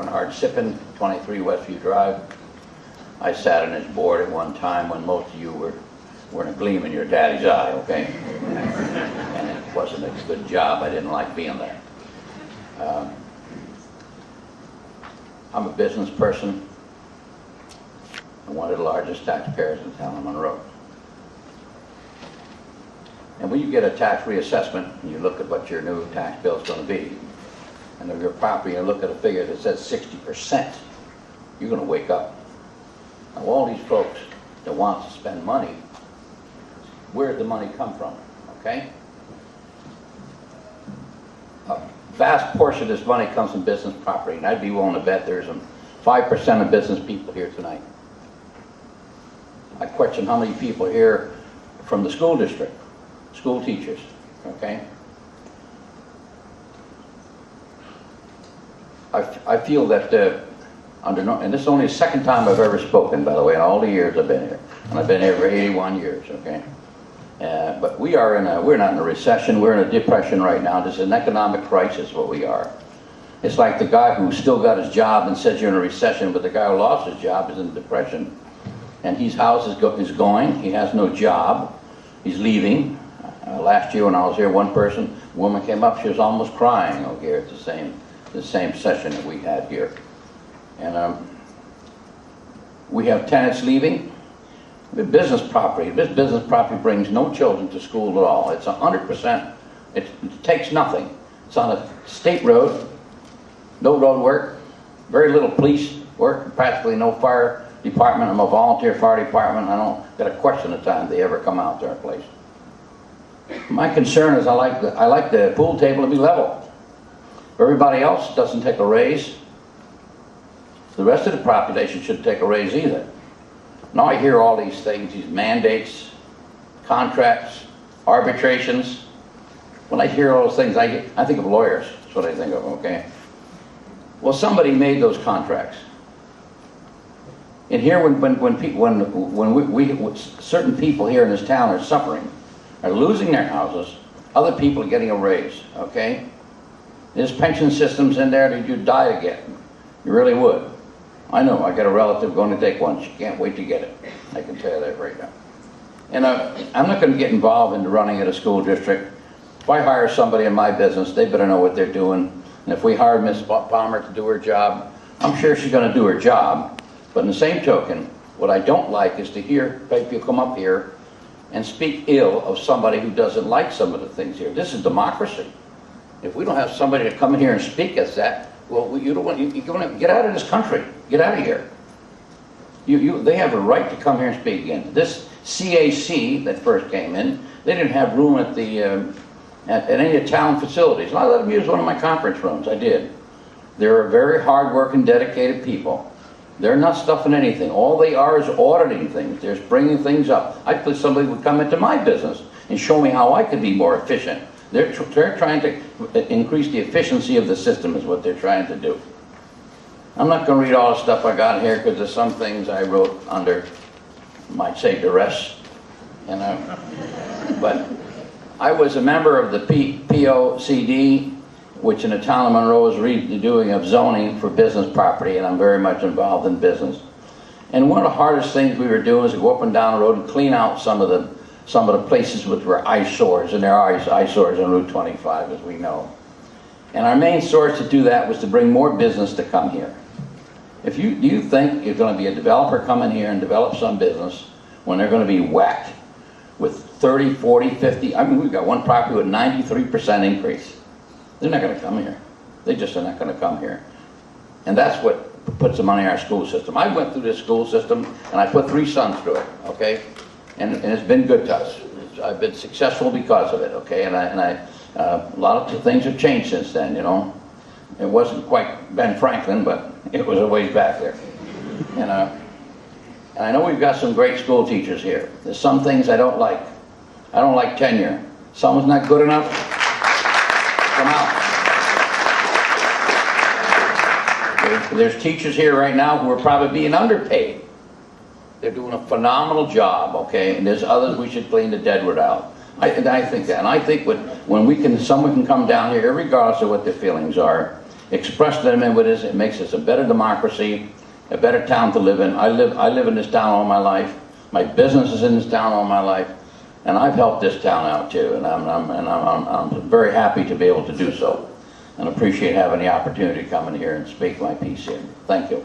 Bernie Sippin, 23 Westview Drive. I sat on his board at one time when most of you were in a gleam in your daddy's eye, okay? And it wasn't a good job. I didn't like being there. I'm a business person and one of the largest taxpayers in the town of Monroe. And when you get a tax reassessment, and you look at what your new tax bill is going to be, and of your property, and look at a figure that says 60%, you're going to wake up. Now, all these folks that want to spend money, where did the money come from, okay? A vast portion of this money comes from business property, and I'd be willing to bet there's 5% of business people here tonight. I question how many people here from the school district, school teachers, okay? I feel that and this is only the second time I've ever spoken, by the way, in all the years I've been here. And I've been here for 81 years, okay? But we're not in a recession, we're in a depression right now. This is an economic crisis, what we are. It's like the guy who still got his job and says you're in a recession, but the guy who lost his job is in depression. And his house is going, he has no job, he's leaving. Last year when I was here, a woman came up, she was almost crying, okay, at the same session that we had here. And we have tenants leaving. The business property, this business property brings no children to school at all. It's 100%, it takes nothing. It's on a state road, no road work, very little police work, practically no fire department. I'm a volunteer fire department. I don't get a question of time they ever come out to our place. My concern is I like the pool table to be level. Everybody else doesn't take a raise. The rest of the population shouldn't take a raise either. Now I hear all these things, these mandates, contracts, arbitrations. When I hear all those things, I think of lawyers. That's what I think of, okay? Well, somebody made those contracts. And here, when certain people here in this town are suffering, are losing their houses, other people are getting a raise, okay? There's pension systems in there that you'd die to get. You really would. I know, I got a relative going to take one. She can't wait to get it. I can tell you that right now. And I'm not going to get involved in the running of the school district. If I hire somebody in my business, they better know what they're doing. And if we hire Miss Palmer to do her job, I'm sure she's going to do her job. But in the same token, what I don't like is to hear people come up here and speak ill of somebody who doesn't like some of the things here. This is democracy. If we don't have somebody to come in here and speak as that, well, you don't want to get out of this country. Get out of here. They have a right to come here and speak again. This CAC that first came in, they didn't have room at any of the town facilities. And I let them use one of my conference rooms. I did. They're very hard-working, dedicated people. They're not stuffing anything. All they are is auditing things. They're bringing things up. I thought somebody would come into my business and show me how I could be more efficient. They're trying to increase the efficiency of the system is what they're trying to do. I'm not going to read all the stuff I got here because there's some things I wrote under, might say, duress. But I was a member of the POCD, which in the town of Monroe is redoing of zoning for business property, and I'm very much involved in business. And one of the hardest things we were doing is to go up and down the road and clean out some of the places which were eyesores, and there are eyesores on Route 25, as we know. And our main source to do that was to bring more business to come here. Do you think you're going to be a developer coming here and develop some business when they're going to be whacked with 30, 40, 50, I mean, we've got one property with 93% increase. They're not going to come here. They just are not going to come here. And that's what puts the money in our school system. I went through this school system, and I put 3 sons through it, okay? And it's been good to us. I've been successful because of it, okay? And a lot of things have changed since then, you know. It wasn't quite Ben Franklin, but it was a ways back there. And I know we've got some great school teachers here. There's some things I don't like. I don't like tenure. Someone's not good enough, come out. There's teachers here right now who are probably being underpaid. They're doing a phenomenal job, okay? And there's others we should clean the deadwood out. I think that. And I think when someone can come down here, regardless of what their feelings are, express to them what it is. It makes us a better democracy, a better town to live in. I live in this town all my life. My business is in this town all my life, and I've helped this town out too. And I'm very happy to be able to do so, and appreciate having the opportunity to come in here and speak my piece here. Thank you.